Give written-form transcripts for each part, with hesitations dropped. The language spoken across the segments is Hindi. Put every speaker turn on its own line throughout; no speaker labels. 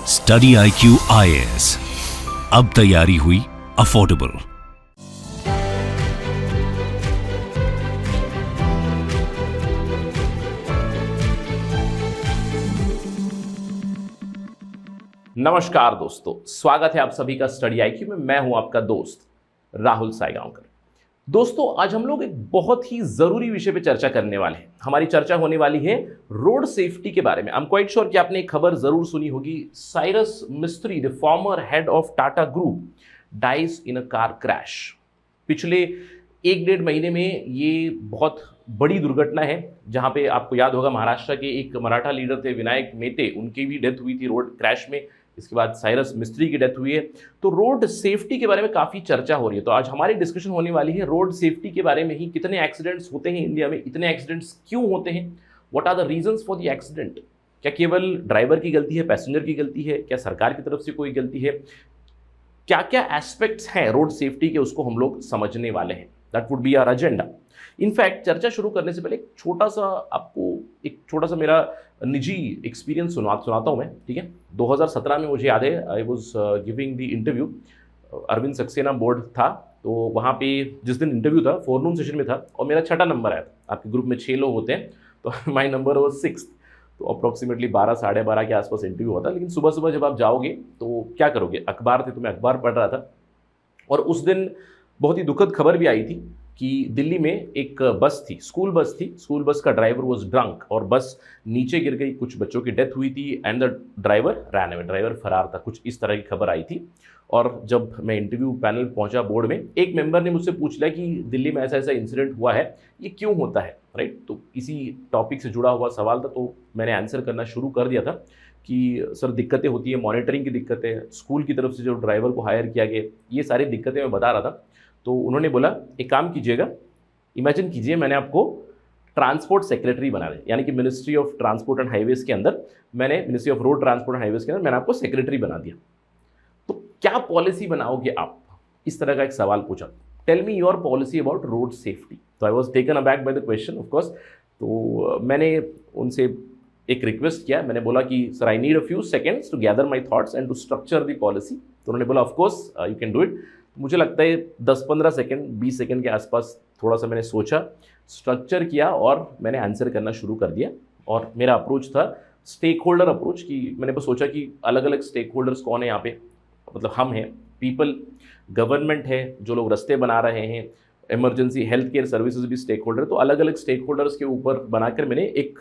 स्टडी IQ IAS, अब तैयारी हुई अफोर्डेबल।
नमस्कार दोस्तों, स्वागत है आप सभी का स्टडी IQ में। मैं हूं आपका दोस्त राहुल साईगांवकर। दोस्तों, आज हम लोग एक बहुत ही जरूरी विषय पे चर्चा करने वाले हैं। हमारी चर्चा होने वाली है रोड सेफ्टी के बारे में। आई एम क्वाइट श्योर कि आपने एक खबर जरूर सुनी होगी। Cyrus Mistry, the former head of Tata group, dies in a car crash. पिछले 1-1.5 महीने में ये बहुत बड़ी दुर्घटना है, जहां पे आपको याद होगा महाराष्ट्र के एक मराठा लीडर थे विनायक मेटे, उनकी भी डेथ हुई थी रोड क्रैश में। इसके बाद साइरस मिस्त्री की डेथ हुई है। तो रोड सेफ्टी के बारे में काफ़ी चर्चा हो रही है। तो आज हमारी डिस्कशन होने वाली है रोड सेफ्टी के बारे में ही। कितने एक्सीडेंट्स होते हैं इंडिया में, इतने एक्सीडेंट्स क्यों होते हैं, what are the reasons for the accident. क्या केवल ड्राइवर की गलती है, पैसेंजर की गलती है, क्या सरकार की तरफ से कोई गलती है, क्या क्या एस्पेक्ट्स हैं रोड सेफ्टी के, उसको हम लोग समझने वाले हैं। That would be our agenda. In fact चर्चा शुरू करने से पहले एक छोटा सा मेरा निजी एक्सपीरियंस सुनाता हूँ मैं, ठीक है। 2017 में मुझे याद है, I was giving the interview, Arvind Saxena board था। तो वहाँ पे जिस दिन इंटरव्यू था, फोरनून सेशन में था और मेरा 6ठा नंबर आया था। आपके ग्रुप में 6 लोग होते हैं, तो माई नंबर वॉज 6। तो अप्रॉक्सीमेटली 12 साढ़े 12 के आसपास इंटरव्यू होता। लेकिन सुबह सुबह जब आप जाओगे तो क्या करोगे, अखबार थे, तो मैं अखबार पढ़ रहा था। और उस दिन बहुत ही दुखद खबर भी आई थी कि दिल्ली में एक बस थी, स्कूल बस का ड्राइवर वॉज ड्रंक और बस नीचे गिर गई, कुछ बच्चों की डेथ हुई थी and the driver ran away, driver फरार था। कुछ इस तरह की खबर आई थी। और जब मैं इंटरव्यू पैनल पहुंचा बोर्ड में, एक मेंबर ने मुझसे पूछ लिया कि दिल्ली में ऐसा ऐसा इंसिडेंट हुआ है, ये क्यों होता है, राइट। तो इसी टॉपिक से जुड़ा हुआ सवाल था, तो मैंने आंसर करना शुरू कर दिया था कि सर दिक्कतें होती है, मॉनिटरिंग की दिक्कतें, स्कूल की तरफ से जो ड्राइवर को हायर किया गया, ये सारी दिक्कतें मैं बता रहा था। तो उन्होंने बोला एक काम कीजिएगा, इमेजिन कीजिए मैंने आपको ट्रांसपोर्ट सेक्रेटरी बना दिया, यानी कि ministry of transport and highways के अंदर ministry of road transport and highways के अंदर मैंने आपको सेक्रेटरी बना दिया। तो क्या पॉलिसी बनाओगे आप, इस तरह का एक सवाल पूछा। Tell me your policy about road safety. तो I was taken aback by the question of course. तो मैंने उनसे एक रिक्वेस्ट किया, मैंने बोला कि sir I need a few seconds to gather my thoughts and to structure the policy. तो उन्होंने बोला of course you can do it. मुझे लगता है 10-15 सेकेंड 20 सेकेंड के आसपास थोड़ा सा मैंने सोचा, स्ट्रक्चर किया और मैंने आंसर करना शुरू कर दिया। और मेरा अप्रोच था स्टेक होल्डर अप्रोच, कि मैंने बस सोचा कि अलग अलग स्टेक होल्डर्स कौन है यहाँ पे, मतलब हम हैं, पीपल, गवर्नमेंट है, जो लोग रास्ते बना रहे हैं, इमरजेंसी हेल्थ केयर सर्विसेज भी स्टेक होल्डर। तो अलग अलग स्टेक होल्डर्स के ऊपर बनाकर मैंने एक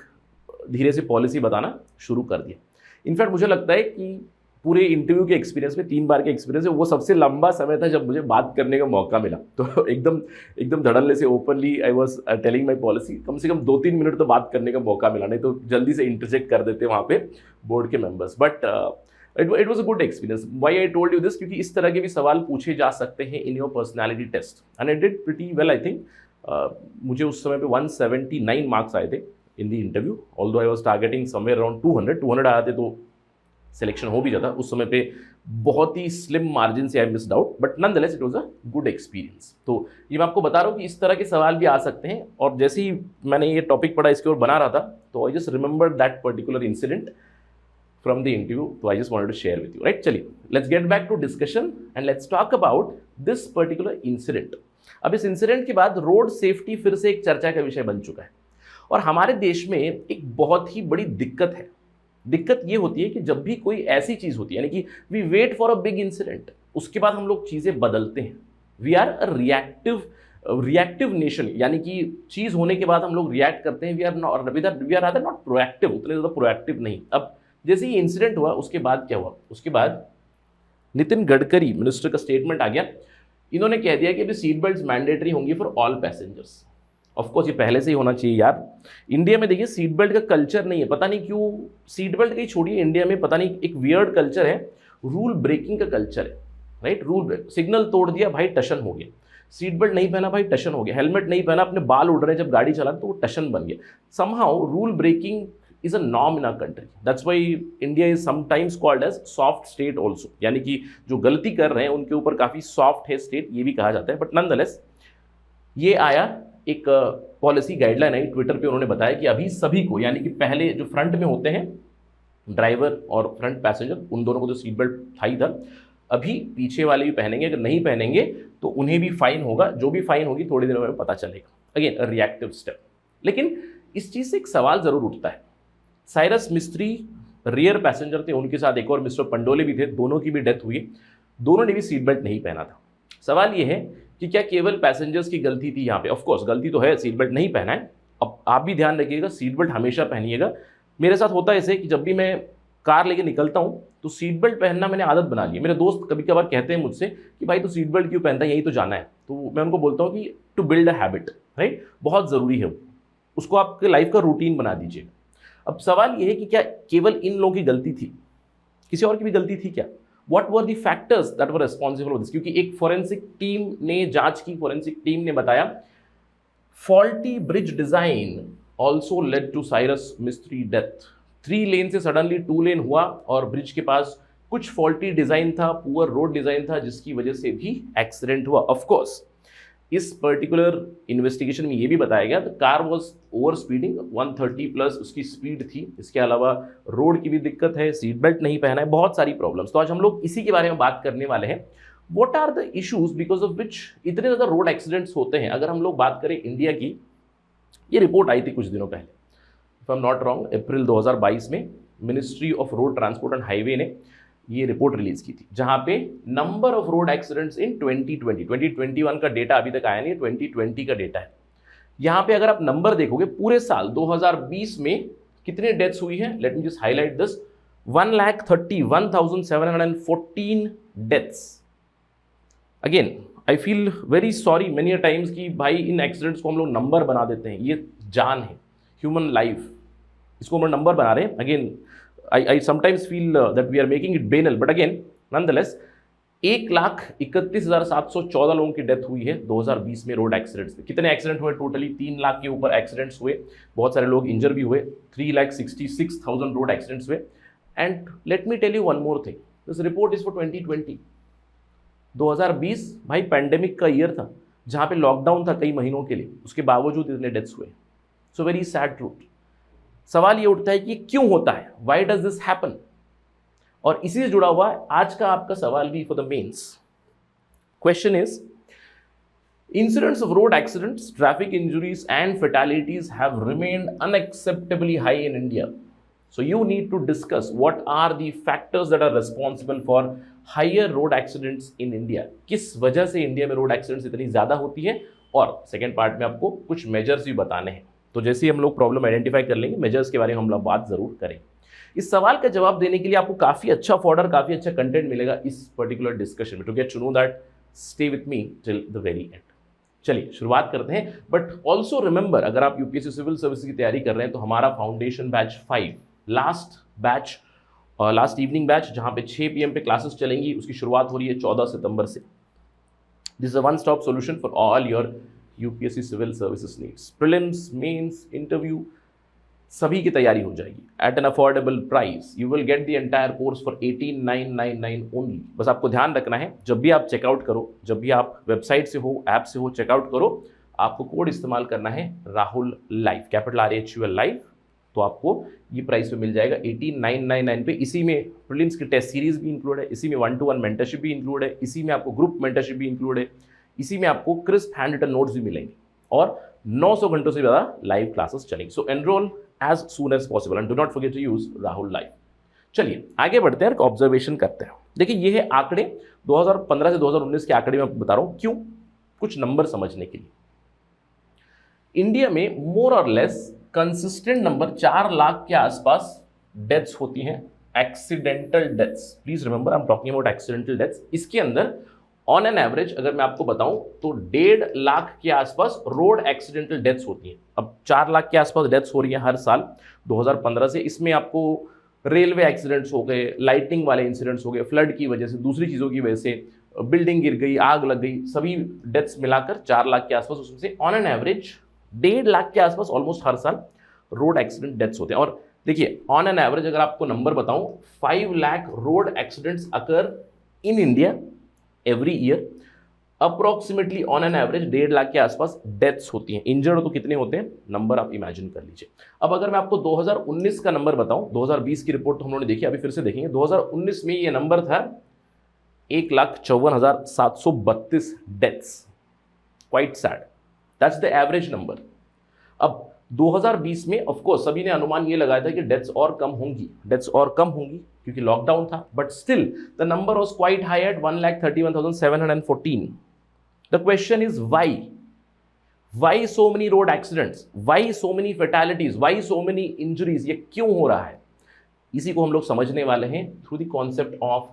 धीरे से पॉलिसी बताना शुरू कर दिया। इनफैक्ट मुझे लगता है कि पूरे इंटरव्यू के एक्सपीरियंस में 3 बार के एक्सपीरियंस है, वो सबसे लंबा समय था जब मुझे बात करने का मौका मिला। तो एकदम धड़ल्ले से openly I was telling my policy. कम से कम 2-3 मिनट तो बात करने का मौका मिला, नहीं तो जल्दी से इंटरजेक्ट कर देते वहाँ पे बोर्ड के members. But it was a good experience. Why I told you this, क्योंकि इस तरह के भी सवाल पूछे जा सकते हैं in your personality test and I did pretty well. I think मुझे उस समय पे 179 मार्क्स आए थे in the interview, although I was targeting somewhere around 200 आए थे, तो सिलेक्शन हो भी जाता। उस समय पे बहुत ही स्लिम मार्जिन से I missed out, but nonetheless it was a good experience. तो ये मैं आपको बता रहा हूँ कि इस तरह के सवाल भी आ सकते हैं। और जैसे ही मैंने ये टॉपिक पढ़ा, इसके ओर बना रहा था, तो I just remember that particular incident from the interview. तो I just wanted to share with you, right. चलिए, let's get back to discussion and let's talk about this particular incident. अब इस इंसिडेंट के बाद रोड सेफ्टी फिर से एक चर्चा का विषय बन चुका है। और हमारे देश में एक बहुत ही बड़ी दिक्कत है। दिक्कत ये होती है कि जब भी कोई ऐसी चीज़ होती है, यानी कि we wait for a big incident, उसके बाद हम लोग चीज़ें बदलते हैं। We are a reactive nation, यानी कि चीज़ होने के बाद हम लोग रिएक्ट करते हैं। वी आर नॉट प्रोएक्टिव, उतने ज़्यादा प्रोएक्टिव नहीं। अब जैसे ही इंसिडेंट हुआ, उसके बाद क्या हुआ, उसके बाद नितिन गडकरी मिनिस्टर का स्टेटमेंट आ गया। इन्होंने कह दिया कि अभी सीट बेल्ट मैंडेटरी होंगी फॉर ऑल पैसेंजर्स। ऑफकोर्स ये पहले से ही होना चाहिए यार। इंडिया में देखिए सीट बेल्ट का कल्चर नहीं है, पता नहीं क्यों। सीट बेल्ट कहीं छोड़िए, इंडिया में पता नहीं एक वियर्ड कल्चर है, रूल ब्रेकिंग का कल्चर है, राइट। रूल ब्रेक, सिग्नल तोड़ दिया भाई, टशन हो गया। सीट बेल्ट नहीं पहना भाई, टशन हो गया। हेलमेट नहीं पहना, अपने बाल उड़ रहे जब गाड़ी चला तो वो टशन बन गया। Somehow rule breaking is a norm in our country. That's why India is sometimes called as soft state also, यानी कि जो गलती कर रहे हैं उनके ऊपर काफ़ी सॉफ्ट है स्टेट, ये भी कहा जाता है। बट नॉनदलेस ये आया, एक पॉलिसी गाइडलाइन आई ट्विटर पे, उन्होंने बताया कि अभी सभी को, यानी कि पहले जो फ्रंट में होते हैं ड्राइवर और फ्रंट पैसेंजर उन दोनों को तो सीट बेल्ट था ही था, अभी पीछे वाले भी पहनेंगे, अगर नहीं पहनेंगे तो उन्हें भी फाइन होगा, जो भी फाइन होगी थोड़ी देर में पता चलेगा। Again reactive step. लेकिन इस चीज़ से एक सवाल जरूर उठता है, साइरस मिस्त्री रियर पैसेंजर थे, उनके साथ एक और मिस्टर पंडोले भी थे, दोनों की भी डेथ हुई, दोनों ने भी सीट बेल्ट नहीं पहना था। सवाल ये है कि क्या केवल पैसेंजर्स की गलती थी यहाँ पे? ऑफ कोर्स गलती तो है, सीट बेल्ट नहीं पहना है। अब आप भी ध्यान रखिएगा, सीट बेल्ट हमेशा पहनिएगा। मेरे साथ होता है ऐसे कि जब भी मैं कार लेके निकलता हूँ तो सीट बेल्ट पहनना मैंने आदत बना ली है। मेरे दोस्त कभी कभार कहते हैं मुझसे कि भाई तो सीट बेल्ट क्यों पहनता है, यही तो जाना है। तो मैं उनको बोलता हूँ कि to build a habit, right, बहुत ज़रूरी है, उसको आपके लाइफ का रूटीन बना दीजिए। अब सवाल ये है कि क्या केवल इन लोगों की गलती थी, किसी और की भी गलती थी क्या? What were the factors that were responsible for this? क्योंकि एक फोरेंसिक टीम ने जांच की, फोरेंसिक टीम ने बताया faulty bridge design also led to Cyrus Mistry death. 3 lane से सडनली 2 लेन हुआ और ब्रिज के पास कुछ फॉल्टी डिजाइन था, पुअर रोड डिजाइन था, जिसकी वजह से भी एक्सीडेंट हुआ। ऑफ कोर्स इस पर्टिकुलर इन्वेस्टिगेशन में ये भी बताया गया, car was over speeding, 130 plus उसकी स्पीड थी। इसके अलावा रोड की भी दिक्कत है, सीट बेल्ट नहीं पहना है, बहुत सारी प्रॉब्लम्स। तो आज हम लोग इसी के बारे में बात करने वाले हैं। What are the issues because of which इतने ज़्यादा रोड एक्सीडेंट्स होते हैं। अगर हम लोग बात करें इंडिया की, ये रिपोर्ट आई थी कुछ दिनों पहले, if I am not wrong, April 2022 में ministry of road transport and highway ने ये रिपोर्ट रिलीज की थी, जहां पे number of road accidents in 2021 का डेटा अभी तक आया नहीं, 2020 का डेटा है। यहां पे अगर आप नंबर देखोगे पूरे साल 2020 में कितने डेथ्स हुई है, let me just highlight this, 1,31,714 deaths. Again I feel very sorry many times कि भाई इन एक्सीडेंट्स को हम लोग नंबर बना देते हैं, ये जान है, ह्यूमन लाइफ, इसको हम नंबर बना रहे हैं। Again I sometimes feel that we are making it banal, but again, nonetheless, 1,31,714 लोगों की डेथ हुई है 2020 में रोड एक्सीडेंट्स में। कितने एक्सीडेंट हुए टोटली? 3 लाख के ऊपर एक्सीडेंट्स हुए, बहुत सारे लोग इंजर भी हुए, 3,66,000 रोड एक्सीडेंट्स हुए। And let me tell you one more thing, this report is for 2020। 2020 भाई पैंडेमिक का ईयर था, जहाँ पे लॉकडाउन था कई महीनों के लिए, उसके बावजूद इतने डेथ्स हुए। So very sad truth. सवाल ये उठता है कि क्यों होता है, वाई डज दिस हैपन? और इसी से जुड़ा हुआ है आज का आपका सवाल भी for the mains. Question is, incidents of road accidents, traffic injuries and fatalities have remained unacceptably high in India. So you need to discuss what are the factors that are responsible for higher road accidents in India. किस वजह से इंडिया में रोड एक्सीडेंट्स इतनी ज़्यादा होती है, और सेकेंड पार्ट में आपको कुछ मेजर्स भी बताने हैं। तो जैसे ही हम लोग प्रॉब्लम आइडेंटिफाई कर लेंगे, मेजर्स के बारे में हम लोग बात जरूर करें। इस सवाल का जवाब देने के लिए आपको काफ़ी अच्छा फॉर्डर, काफ़ी अच्छा कंटेंट मिलेगा इस पर्टिकुलर डिस्कशन में। To get to know that, stay with me till the very end. चलिए शुरुआत करते हैं, बट ऑल्सो रिमेंबर, अगर आप यूपीएससी सिविल सर्विस की तैयारी कर रहे हैं तो हमारा foundation batch 5 last batch, last evening batch, जहां पे 6 PM पे क्लासेस चलेंगी, उसकी शुरुआत हो रही है 14 सितंबर से। This is a one stop solution for all your UPSC civil services needs, prelims, mains, interview, सभी की तैयारी हो जाएगी at an affordable price. You will get the entire course for 18,999 only. बस आपको ध्यान रखना है, जब भी आप चेकआउट करो, जब भी आप वेबसाइट से हो, ऐप से हो, चेकआउट करो, आपको कोड इस्तेमाल करना है Rahul live, capital RHUL live, तो आपको ये प्राइस पे मिल जाएगा 18,999 पे। इसी में प्रीलिम्स की टेस्ट सीरीज भी इंक्लूड है, इसी में 1-to-1 मेंटरशिप भी इंक्लूड है, इसी में आपको ग्रुप मेंटरशिप भी इंक्लूड है, इसी में आपको क्रिस्प हैंड रिटन नोट्स भी मिलेंगे, और 900 घंटों से ज़्यादा लाइव क्लासेस चलेंगी। सो enrol as soon as possible and do not forget to use Rahul Live। चलिए आगे बढ़ते हैं, ऑब्जर्वेशन करते हैं। देखिए ये है आंकड़े 2015 से 2019 के आंकड़े मैं बता रहा हूं, क्यों, कुछ नंबर समझने के लिए। इंडिया में मोर और लेस कंसिस्टेंट नंबर 4 लाख के आसपास डेथ्स होती हैं, accidental deaths. Please remember I am talking about accidental deaths. इसके अंदर ऑन एन एवरेज अगर मैं आपको बताऊं तो 1.5 लाख के आसपास रोड एक्सीडेंटल डेथ्स होती हैं। अब 4 लाख के आसपास डेथ्स हो रही हैं हर साल 2015 से। इसमें आपको रेलवे एक्सीडेंट्स हो गए, लाइटिंग वाले इंसिडेंट्स हो गए, फ्लड की वजह से, दूसरी चीज़ों की वजह से, बिल्डिंग गिर गई, आग लग गई, सभी डेथ्स मिलाकर 4 लाख के आसपास, उसमें से ऑन एन एवरेज 1.5 लाख के आसपास ऑलमोस्ट हर साल रोड एक्सीडेंट डेथ्स होते हैं। और देखिए ऑन एन एवरेज अगर आपको नंबर बताऊं, 5 lakh road accidents occur in India every year. Approximately on an average 1.5 lakh के आसपास डेथ्स होती हैं। इंजर्ड तो कितने होते हैं, नंबर आप इमेजिन कर लीजिए। अब अगर मैं आपको 2019 का नंबर बताऊं, 2020 की रिपोर्ट तो हम लोगों ने देखी, अभी फिर से देखेंगे। 2019 में ये नंबर था 1,54,732 deaths. Quite sad, that's the average number. अब 2020 में ऑफ कोर्स सभी ने अनुमान ये लगाया था कि डेथ्स और कम होंगी, क्योंकि लॉकडाउन था, but still the number was quite high at 1,31,714। The question is why so many road accidents, why so many fatalities, why so many injuries, ये क्यों हो रहा है? इसी को हम लोग समझने वाले हैं through the concept of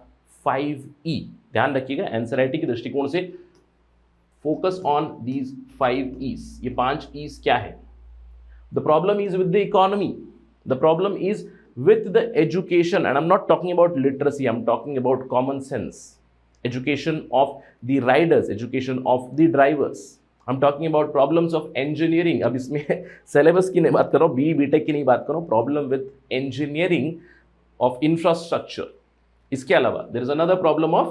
5E। ध्यान रखिएगा, एंजाइटी के दृष्टिकोण से फोकस ऑन दीज 5E's। ये 5 E's क्या है? The problem is with the economy. The problem is with the education, and I'm not talking about literacy, I'm talking about common sense. Education of the riders, education of the drivers. I'm talking about problems of engineering. अब इसमें syllabus की नहीं बात कर रहा हूँ, BE BTech की नहीं बात कर रहा हूँ, problem with engineering of infrastructure. इसके अलावा there is another problem of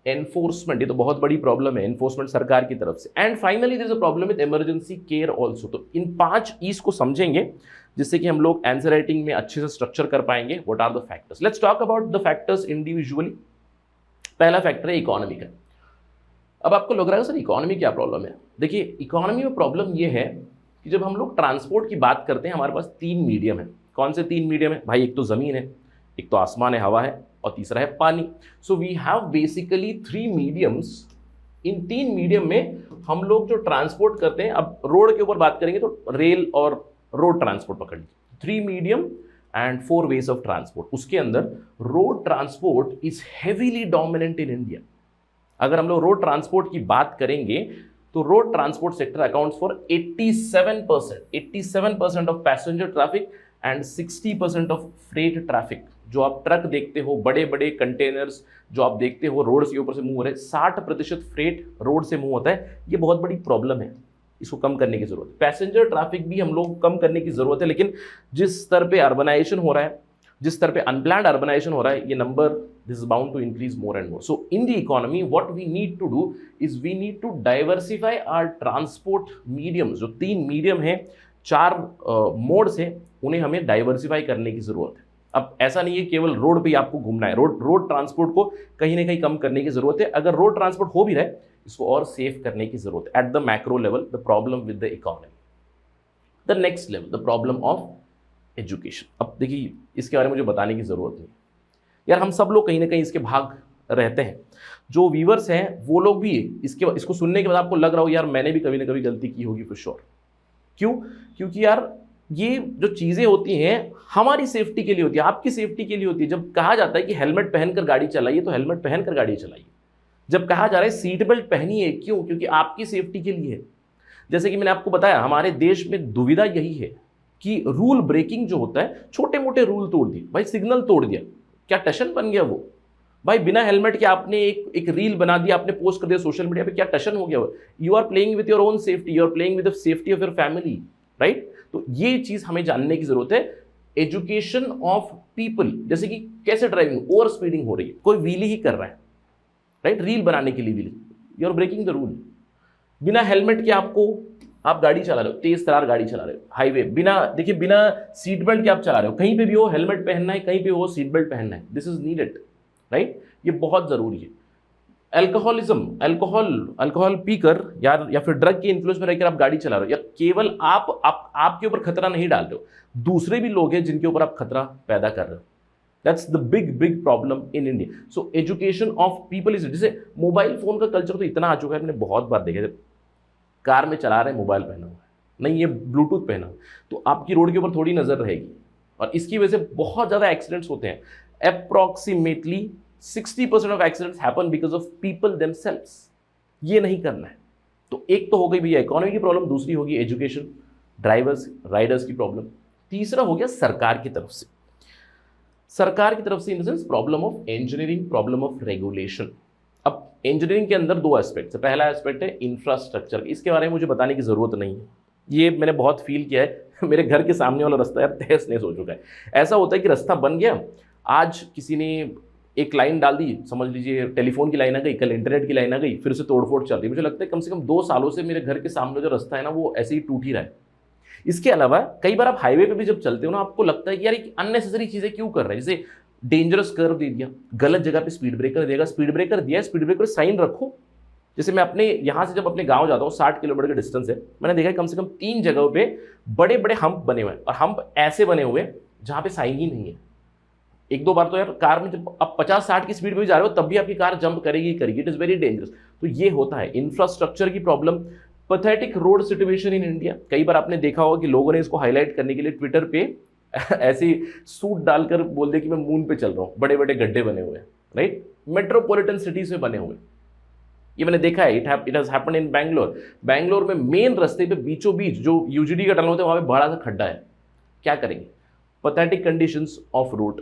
enforcement, ये तो बहुत बड़ी प्रॉब्लम है, एनफोर्समेंट सरकार की तरफ से। And finally there is a problem with emergency care also. तो इन 5 E's को समझेंगे जिससे कि हम लोग आंसर राइटिंग में अच्छे से स्ट्रक्चर कर पाएंगे। What are the factors? Let's talk about the factors individually. पहला फैक्टर है इकोनॉमी का। अब आपको लग रहा है सर इकोनॉमी क्या प्रॉब्लम है? देखिए, इकोनॉमी में प्रॉब्लम ये है कि जब हम लोग ट्रांसपोर्ट की बात करते हैं, हमारे पास 3 मीडियम है। कौन से 3 मीडियम है भाई? एक तो ज़मीन है, एक तो आसमान है, हवा है, और तीसरा है पानी। So we have basically 3 mediums. इन 3 मीडियम में हम लोग जो ट्रांसपोर्ट करते हैं, अब रोड के ऊपर बात करेंगे तो रेल और रोड ट्रांसपोर्ट पकड़ लीजिए। 3 medium and 4 ways of transport. उसके अंदर road transport is heavily dominant in India. अगर हम लोग रोड ट्रांसपोर्ट की बात करेंगे तो road transport sector accounts for 87% of passenger traffic and 60% of freight traffic. जो आप ट्रक देखते हो, बड़े बड़े कंटेनर्स जो आप देखते हो रोड के ऊपर से मूव हो रहे हैं, 60% फ्रेट रोड से मूव होता है। ये बहुत बड़ी प्रॉब्लम है, इसको कम करने की जरूरत है। पैसेंजर ट्रैफिक भी हम लोग कम करने की जरूरत है, लेकिन जिस स्तर पे अर्बनाइजेशन हो रहा है, जिस स्तर पे अनप्लान्ड अर्बनाइजेशन हो रहा है, ये number this is bound to increase more and more. So in the economy what we need to do is we need to diversify our transport mediums. जो 3 मीडियम है, 4 मोड्स है, उन्हें हमें डाइवर्सिफाई करने की जरूरत है। अब ऐसा नहीं है केवल रोड पे ही आपको घूमना है, रोड ट्रांसपोर्ट को कहीं ना कहीं कम करने की जरूरत है। अगर रोड ट्रांसपोर्ट हो भी रहा है, इसको और सेफ करने की जरूरत है। At the macro level the problem with the economy. The next level the problem of education. अब देखिए, इसके बारे में मुझे बताने की जरूरत नहीं यार, हम सब लोग कहीं ना कहीं इसके भाग रहते हैं। जो व्यूअर्स हैं वो लोग भी इसको सुनने के बाद आपको लग रहा हो यार मैंने भी कभी ना कभी गलती की होगी फॉर श्योर। क्यों? क्योंकि यार ये जो चीज़ें होती हैं हमारी सेफ्टी के लिए होती है, आपकी सेफ्टी के लिए होती है। जब कहा जाता है कि हेलमेट पहनकर गाड़ी चलाइए, तो हेलमेट पहनकर गाड़ी चलाइए। जब कहा जा रहा है सीट बेल्ट पहनिए, क्यों? क्योंकि आपकी सेफ्टी के लिए है। जैसे कि मैंने आपको बताया, हमारे देश में दुविधा यही है कि रूल ब्रेकिंग जो होता है, छोटे मोटे रूल तोड़ दिए भाई, सिग्नल तोड़ दिया, क्या टशन बन गया वो भाई? बिना हेलमेट के आपने एक रील बना दिया, आपने पोस्ट कर दिया सोशल मीडिया पे, क्या टशन हो गया वो? You are playing with your own safety, you are playing with the safety of your family, right? तो ये चीज हमें जानने की जरूरत है। एजुकेशन ऑफ पीपल, जैसे कि कैसे ड्राइविंग, ओवर स्पीडिंग हो रही है, कोई व्हीली ही कर रहा है, राइट? रील बनाने के लिए wheelie, you are breaking the rule. बिना हेलमेट के आप गाड़ी चला रहे हो, तेज तरार गाड़ी चला रहे हो, हाईवे बिना सीट बेल्ट के आप चला रहे हो। कहीं पे भी हो हेलमेट पहनना है, कहीं पे हो सीट बेल्ट पहनना है, दिस इज नीडेड, राइट? ये बहुत जरूरी है। अल्कोहल पीकर या फिर ड्रग के इन्फ्लुएंस में रहकर आप गाड़ी चला रहे हो, या केवल आपके ऊपर खतरा नहीं डाल रहे हो, दूसरे भी लोग हैं जिनके ऊपर आप खतरा पैदा कर रहे हो। That's the big problem in India. So education of people is, जैसे मोबाइल फोन का कल्चर तो इतना आ चुका है, हमने बहुत बार देखा है, कार में चला रहे हैं मोबाइल पहना हुआ है, नहीं ये ब्लूटूथ पहना हुआ, तो आपकी रोड के ऊपर थोड़ी नजर रहेगी, और इसकी वजह से बहुत ज़्यादा एक्सीडेंट्स होते हैं। Approximately 60% of accidents happen because of people themselves. ये नहीं करना है। तो एक तो हो गई भैया इकोनॉमी की प्रॉब्लम, दूसरी होगी एजुकेशन, ड्राइवर्स राइडर्स की प्रॉब्लम, तीसरा हो गया सरकार की तरफ से। सरकार की तरफ से in the sense problem of engineering, problem of regulation. अब इंजीनियरिंग के अंदर 2 एस्पेक्ट है। पहला एस्पेक्ट है इंफ्रास्ट्रक्चर, इसके बारे में मुझे बताने की जरूरत नहीं है, ये मैंने बहुत फील किया है। मेरे घर के सामने वाला रास्ता यार तहस नहस हो चुका है। ऐसा होता है कि रास्ता बन गया, आज किसी ने एक लाइन डाल दी, समझ लीजिए टेलीफोन की लाइन आ गई, कल इंटरनेट की लाइन आ गई, फिर उसे तोड़फोड़ चल रही। मुझे लगता है कम से कम 2 सालों से मेरे घर के सामने जो रास्ता है ना वो ऐसे ही टूट ही रहा है। इसके अलावा कई बार आप हाईवे पे भी जब चलते हो ना, आपको लगता है कि यार ये अननेसेसरी चीजें क्यों कर रहे हैं। जैसे डेंजरस कर्व दे दिया, गलत जगह पे स्पीड ब्रेकर देगा, स्पीड ब्रेकर दिया, स्पीड ब्रेकर साइन रखो। जैसे मैं अपने यहाँ से जब अपने गांव जाता हूँ, 60 किलोमीटर का डिस्टेंस है, मैंने देखा है कम से कम 3 जगहों पे बड़े बड़े हम्प बने हुए हैं, और हम्प ऐसे बने हुए हैं जहाँ पे साइन ही नहीं है। 1-2 बार तो यार कार में जब आप 50-60 की स्पीड में भी जा रहे हो तब भी आपकी कार जंप करेगी करेगी। It is very dangerous. तो ये होता है इंफ्रास्ट्रक्चर की problem, pathetic road situation in India. कई बार आपने देखा होगा कि लोगों ने इसको हाईलाइट करने के लिए ट्विटर पे ऐसे सूट डालकर बोल दे कि मैं मून पे चल रहा हूँ, बड़े बड़े गड्ढे बने हुए हैं, राइट, मेट्रोपॉलिटन सिटीज में बने हुए। ये मैंने देखा है, it has happened in Bangalore में मेन रास्ते पे बीचों बीच जो यूजीडी का टनल होता है वहां पे बड़ा सा खड्डा है। क्या करेंगे? Pathetic conditions of road,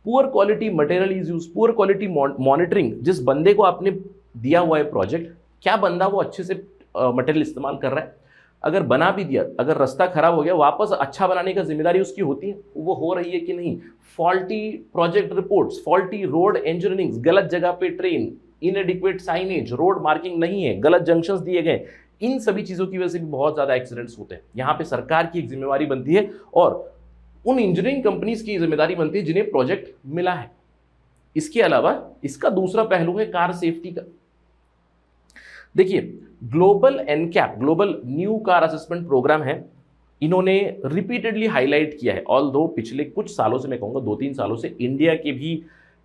poor quality material is use, poor quality monitoring. जिस बंदे को आपने दिया हुआ है प्रोजेक्ट, क्या बंदा वो अच्छे से मटेरियल इस्तेमाल कर रहा है? अगर बना भी दिया, अगर रास्ता खराब हो गया, वापस अच्छा बनाने का जिम्मेदारी उसकी होती है, वो हो रही है कि नहीं? Faulty project reports, faulty road engineering, गलत जगह पे ट्रेन, इनएडिक्वेट साइनेज, रोड मार्किंग नहीं है, गलत जंक्शंस दिए गए, इन सभी चीजों की वजह से भी बहुत ज्यादा एक्सीडेंट्स होते हैं। यहाँ पे सरकार की एक जिम्मेवारी बनती है और उन इंजीनियरिंग कंपनीज की जिम्मेदारी बनती है जिन्हें प्रोजेक्ट मिला है। इसके अलावा इसका दूसरा पहलू है कार सेफ्टी का। देखिए, global NCAP, global new car assessment programme है, इन्होंने रिपीटेडली हाईलाइट किया है, ऑल्दो पिछले कुछ सालों से, मैं कहूँगा 2-3 सालों से इंडिया के भी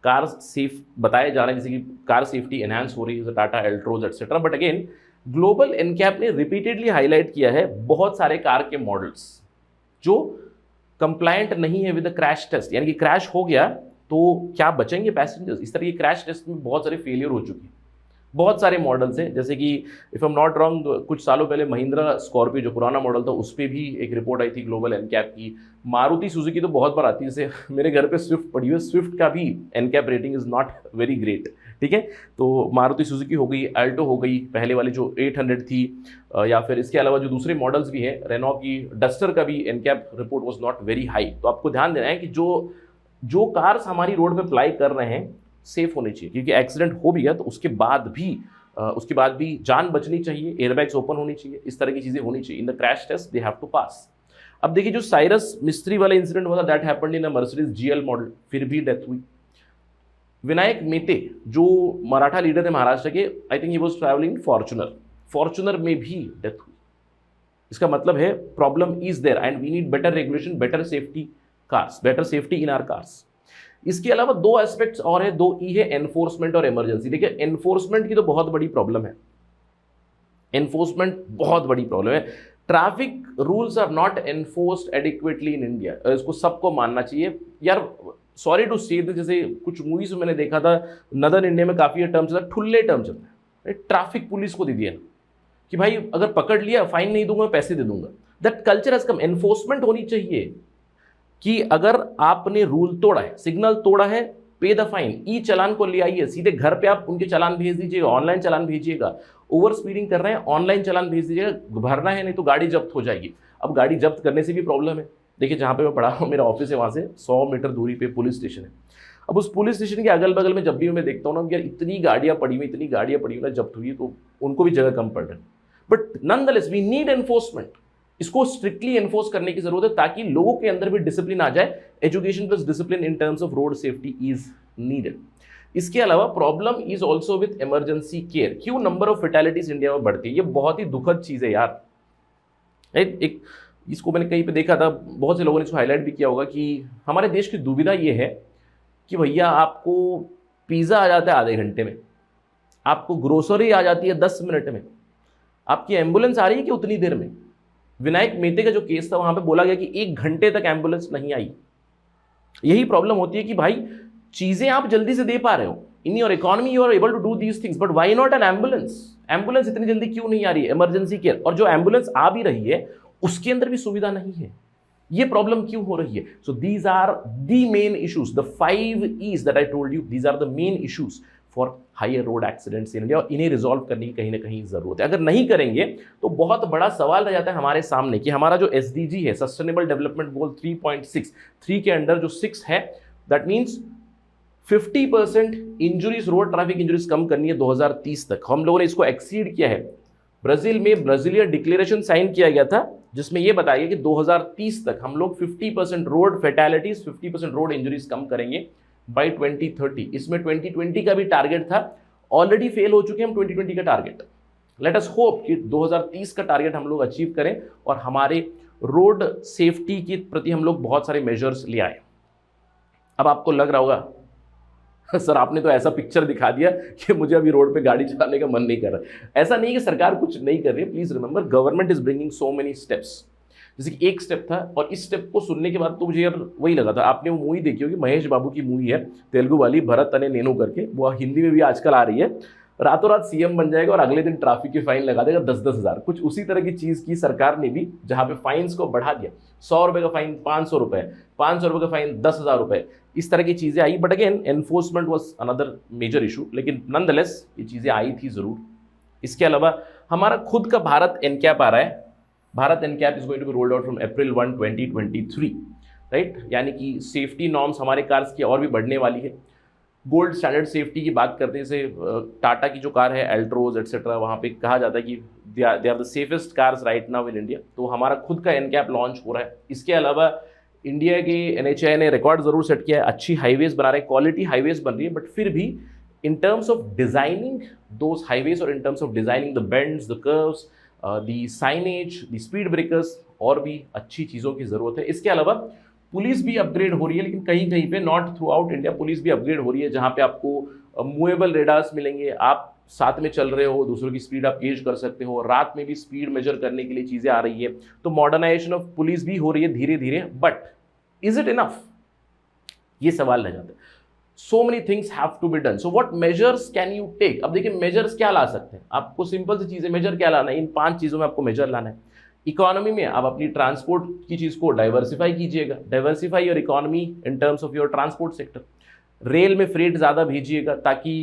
कार सेफ बताए जा रहे हैं, जैसे कि कार सेफ्टी एनहांस हो रही है, Tata Altroz etcetera. But again global NCAP ने रिपीटेडली हाईलाइट किया है बहुत सारे कार के मॉडल्स जो कंप्लायंट नहीं है विद क्रैश टेस्ट, यानी कि क्रैश हो गया तो क्या बचेंगे पैसेंजर्स। इस तरह के क्रैश टेस्ट में बहुत सारे फेलियर हो चुके हैं। बहुत सारे मॉडल्स हैं, जैसे कि if I am not wrong, कुछ सालों पहले महिंद्रा स्कॉर्पियो जो पुराना मॉडल था उस पर भी एक रिपोर्ट आई थी ग्लोबल एनकैप की। मारुति सुजुकी तो बहुत बार आती है, जैसे मेरे घर पे स्विफ्ट पड़ी हुई है, स्विफ्ट का भी NCAP rating is not very great, ठीक है। तो मारुति सुजुकी हो गई, अल्टो हो गई, पहले वाली जो 800 थी, या फिर इसके अलावा जो दूसरे मॉडल्स भी हैं, रेनो की डस्टर का भी NCAP report was not very high. तो आपको ध्यान देना है कि जो कार्स हमारी रोड पे अप्लाई कर रहे हैं सेफ होनी चाहिए, क्योंकि एक्सीडेंट हो भी गया तो उसके बाद भी जान बचनी चाहिए, एयरबैग्स ओपन होनी चाहिए, इस तरह की चीजें होनी चाहिए। In the crash test they have to pass. अब देखिए, जो साइरस मिस्त्री वाला इंसिडेंट हुआ था, that happened in a Mercedes GL model, फिर भी डेथ हुई। विनायक मेटे जो मराठा लीडर है महाराष्ट्र के, I think he was travelling Fortuner में भी डेथ हुई। इसका मतलब है problem is there and we need better regulation, better safety cars, better safety in our cars. इसके अलावा 2 एस्पेक्ट्स और है, 2 ई है, एनफोर्समेंट और इमरजेंसी। देखिए, एनफोर्समेंट की तो बहुत बड़ी प्रॉब्लम है, एनफोर्समेंट बहुत बड़ी प्रॉब्लम है। Traffic rules are not enforced adequately in India, इसको सबको मानना चाहिए यार। सॉरी टू से, जैसे कुछ मूवीज में मैंने देखा था, नदर इंडिया में काफी टर्म चलता है, ठुल्ले टर्म चलता है, ट्रैफिक पुलिस को दे दिया कि भाई अगर पकड़ लिया फाइन नहीं दूंगा, पैसे दे दूंगा। That culture has come. Enforcement होनी चाहिए कि अगर आपने रूल तोड़ा है, सिग्नल तोड़ा है, पे द फाइन, ई चालान को ले आइए, सीधे घर पे आप उनके चालान भेज दीजिएगा, ऑनलाइन चालान भेजिएगा। ओवर स्पीडिंग कर रहे हैं, ऑनलाइन चालान भेज दीजिएगा, भरना है नहीं तो गाड़ी जब्त हो जाएगी। अब गाड़ी जब्त करने से भी प्रॉब्लम है। देखिए, जहाँ पे मैं पढ़ा हूँ, मेरा ऑफिस है, वहाँ से 100 मीटर दूरी पे पुलिस स्टेशन है। अब उस पुलिस स्टेशन के अगल बगल में जब भी मैं देखता हूँ ना, यार इतनी गाड़ियाँ पड़ी हुई ना, जब्त हुई है, तो उनको भी जगह कम पड़ रही है। But nonetheless we need enforcement, इसको स्ट्रिक्टली एनफोर्स करने की जरूरत है ताकि लोगों के अंदर भी डिसिप्लिन आ जाए। Education plus discipline in terms of road safety is needed. इसके अलावा problem is also with emergency care. क्यों नंबर ऑफ फेटेलिटीज इंडिया में बढ़ती है? ये बहुत ही दुखद चीज है यार। एक इसको मैंने कहीं पे देखा था, बहुत से लोगों ने इसको हाईलाइट भी किया होगा कि हमारे देश की दुविधा ये है कि भैया आपको पिज्जा आ जाता है आधे घंटे में, आपको ग्रोसरी आ जाती है 10 मिनट में, आपकी एम्बुलेंस आ रही है कि उतनी देर में। विनायक मेटे का जो केस था, वहां पे बोला गया कि 1 घंटे तक एम्बुलेंस नहीं आई। यही प्रॉब्लम होती है कि भाई चीजें आप जल्दी से दे पा रहे हो, in your economy you are able to do these things, but why not an ambulance इतनी जल्दी क्यों नहीं आ रही है? इमरजेंसी केयर, और जो एम्बुलेंस आ भी रही है उसके अंदर भी सुविधा नहीं है। ये प्रॉब्लम क्यों हो रही है? So these are the main issues, the 5 E's that I told you, these are the main issues for higher road accidents in India, और इन्हें रिजॉल्व करने की कहीं ना कहीं जरूरत है। अगर नहीं करेंगे तो बहुत बड़ा सवाल रह जाता है हमारे सामने कि हमारा जो SDG है, सस्टेनेबल डेवलपमेंट गोल 3.6, 3 के अंडर जो 6 है, that means 50% injuries, road traffic injuries कम करनी है 2030 तक। हम लोगों ने इसको एक्सीड किया है। ब्राजील में ब्राजीलियन डिक्लेरेशन साइन किया गया था जिसमें यह बताया गया कि 2030 तक हम लोग 50% रोड फैटेलिटीज, 50% रोड इंजरीज कम करेंगे बाय 2030। इसमें 2020 का भी टारगेट था, ऑलरेडी फेल हो चुके हैं हम 2020 का टारगेट। लेट अस होप कि 2030 का टारगेट हम लोग अचीव करें और हमारे रोड सेफ्टी के प्रति हम लोग बहुत सारे मेजर्स ले आए। अब आपको लग रहा होगा सर आपने तो ऐसा पिक्चर दिखा दिया कि मुझे अभी रोड पे गाड़ी चलाने का मन नहीं कर रहा। ऐसा नहीं है कि सरकार कुछ नहीं कर रही है। Please remember, government is bringing so many steps. जैसे कि एक स्टेप था और इस स्टेप को सुनने के बाद तो मुझे यार वही लगा था। आपने वो मूवी देखी होगी, महेश बाबू की मूवी है तेलुगु वाली, भरत अने नेनू करके, वो हिंदी में भी आजकल आ रही है। रातों रात सीएम बन जाएगा और अगले दिन ट्रैफिक की फाइन लगा देगा 10-10 हज़ार। कुछ उसी तरह की चीज की सरकार ने भी, जहां पे फाइन्स को बढ़ा दिया, 100 रुपए का फाइन 500 रुपए, 500 रुपए का फाइन 10,000 रुपए, इस तरह की चीजें आई। But again enforcement was another major issue, लेकिन नॉनदलेस ये चीजें आई थी जरूर। इसके अलावा हमारा खुद का भारत एनकैप आ रहा है। Bharat NCAP is going to be rolled out from April 1, 2023, right. यानी कि सेफ्टी नॉर्म्स हमारे कार्स की और भी बढ़ने वाली है। गोल्ड स्टैंडर्ड सेफ्टी की बात करते हैं, जैसे टाटा की जो कार है एल्ट्रोज एटसेट्रा, वहाँ पे कहा जाता है कि they are the safest cars right now in India. तो हमारा खुद का एनकैप लॉन्च हो रहा है। इसके अलावा इंडिया के NHAI ने रिकॉर्ड जरूर सेट किया है, अच्छी हाईवेज बना रहे हैं, क्वालिटी हाईवेज बन रही है। बट फिर भी in terms of designing those highways और in terms of designing the bends, the curves, the signage, the speed breakers, और भी अच्छी चीज़ों की ज़रूरत है। इसके अलावा पुलिस भी अपग्रेड हो रही है, लेकिन कहीं कहीं पे, not through out India, police भी अपग्रेड हो रही है, जहाँ पे आपको मूवेबल रेडार्स मिलेंगे। आप साथ में चल रहे हो, दूसरों की स्पीड आप गेज कर सकते हो, रात में भी स्पीड मेजर करने के लिए चीज़ें आ रही है। तो मॉडर्नाइजेशन ऑफ पुलिस भी हो रही है धीरे धीरे। बट इज इट इनफ, ये सवाल रह जाता है। So many things have to be done, so what measures can you take. अब देखिए मेजर्स क्या ला सकते हैं, आपको सिंपल सी चीज़ें मेजर क्या लाना है, इन 5 चीज़ों में आपको मेजर लाना है। इकोनॉमी में आप अपनी ट्रांसपोर्ट की चीज़ को डाइवर्सिफाई कीजिएगा, diversify your economy in terms of your transport sector. Rail में फ्रेट ज़्यादा भेजिएगा ताकि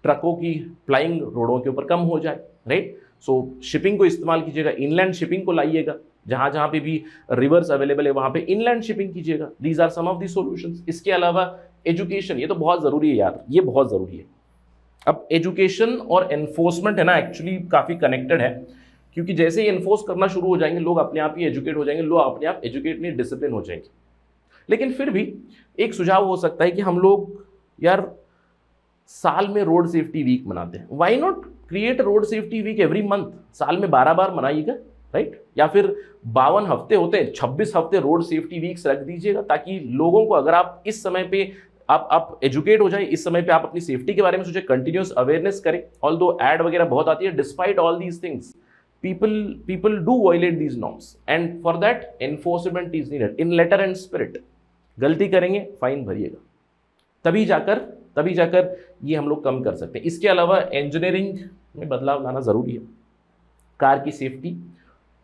ट्रकों की फ्लाइंग रोडों के ऊपर कम हो जाए, राइट। सो शिपिंग को इस्तेमाल कीजिएगा, इनलैंड शिपिंग को लाइएगा, जहाँ जहाँ पे भी रिवर्स अवेलेबल है वहाँ पे इनलैंड शिपिंग कीजिएगा। These are some of the solutions. इसके अलावा एजुकेशन, ये तो बहुत ज़रूरी है यार, ये बहुत ज़रूरी है। अब एजुकेशन और एनफोर्समेंट है ना, एक्चुअली काफ़ी कनेक्टेड है, क्योंकि जैसे ही एनफोर्स करना शुरू हो जाएंगे लोग अपने आप ही एजुकेट हो जाएंगे, लोग अपने आप एजुकेट नहीं डिसिप्लिन हो जाएंगे। लेकिन फिर भी एक सुझाव हो सकता है कि हम लोग यार साल में रोड सेफ्टी वीक मनाते हैं, why not create road safety week every month. साल में 12 बार मनाइएगा, राइट। या फिर 52 हफ्ते होते हैं, 26 हफ्ते रोड सेफ्टी वीक्स रख दीजिएगा, ताकि लोगों को, अगर आप इस समय पे आप एजुकेट हो जाए, इस समय पे आप अपनी सेफ्टी के बारे में सोचे, कंटिन्यूस अवेयरनेस करें। ऑल्दो एड वगैरह बहुत आती है, despite all these things people do violate these norms, and for that enforcement is needed in letter and spirit। गलती करेंगे फाइन भरिएगा, तभी जाकर ये हम लोग कम कर सकते हैं। इसके अलावा इंजीनियरिंग में बदलाव लाना ज़रूरी है। कार की सेफ्टी,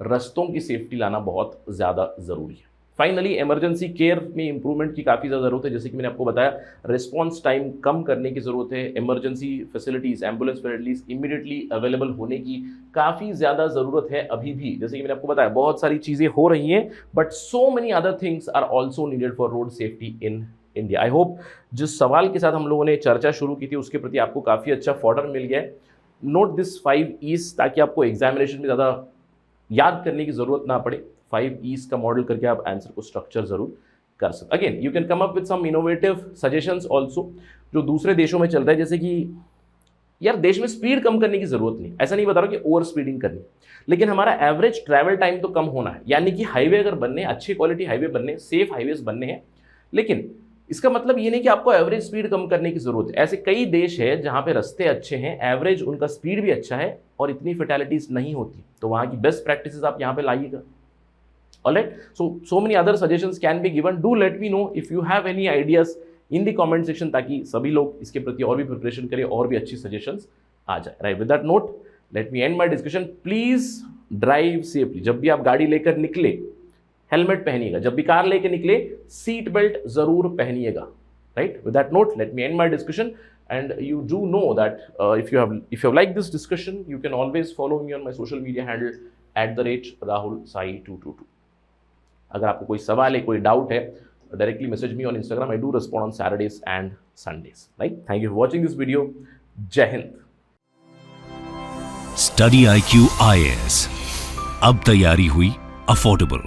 रस्तों की सेफ्टी लाना बहुत ज़्यादा ज़रूरी है। फाइनली इमरजेंसी केयर में इंप्रूवमेंट की काफ़ी ज़्यादा ज़रूरत है। जैसे कि मैंने आपको बताया, रिस्पॉन्स टाइम कम करने की ज़रूरत है। Emergency facilities, ambulance facilities immediately available होने की काफ़ी ज़्यादा ज़रूरत है अभी भी। जैसे कि मैंने आपको बताया, बहुत सारी चीज़ें हो रही हैं, but so many other things are also needed for road safety in India. I hope जिस सवाल के साथ हम लोगों ने चर्चा शुरू की थी उसके प्रति आपको काफ़ी अच्छा फॉर्डर मिल गया है। नोट दिस 5 E's, ताकि आपको एग्जामिनेशन में ज़्यादा याद करने की ज़रूरत ना पड़े। 5 E's का मॉडल करके आप आंसर को स्ट्रक्चर जरूर कर सकते। Again you can come up with some innovative suggestions also, जो दूसरे देशों में चल रहा है। जैसे कि यार देश में स्पीड कम करने की जरूरत नहीं, ऐसा नहीं बता रहा कि ओवर स्पीडिंग करनी, लेकिन हमारा एवरेज ट्रैवल टाइम तो कम होना है। यानी कि हाईवे अगर बनने, अच्छी क्वालिटी हाईवे बनने, सेफ हाईवेज बनने हैं, लेकिन इसका मतलब ये नहीं कि आपको एवरेज स्पीड कम करने की जरूरत है। ऐसे कई देश है जहाँ पे रास्ते अच्छे हैं, एवरेज उनका स्पीड भी अच्छा है और इतनी फैटेलिटीज नहीं होती, तो वहाँ की बेस्ट प्रैक्टिसेस आप यहाँ पे लाइएगा। Alright, so many other suggestions can be given. Do let me know if you have any ideas in the comment section, ताकि सभी लोग इसके प्रति और भी प्रिपरेशन करें और भी अच्छी suggestions आ जाए। Right, with that note, let me end my discussion. Please drive safely. जब भी आप गाड़ी लेकर निकले हेलमेट पहनिएगा, जब भी कार लेकर निकले सीट बेल्ट जरूर पहनिएगा। Right, with that note, let me end my discussion. And you do know that if you have liked this discussion, you can always follow me on my social media handle @RahulSai222। अगर आपको कोई सवाल है, कोई डाउट है, directly message me on Instagram. I do respond on Saturdays and Sundays. Right? Thank you for watching this video. Jai Hind.
Study IQ IAS, अब तैयारी हुई अफोर्डेबल।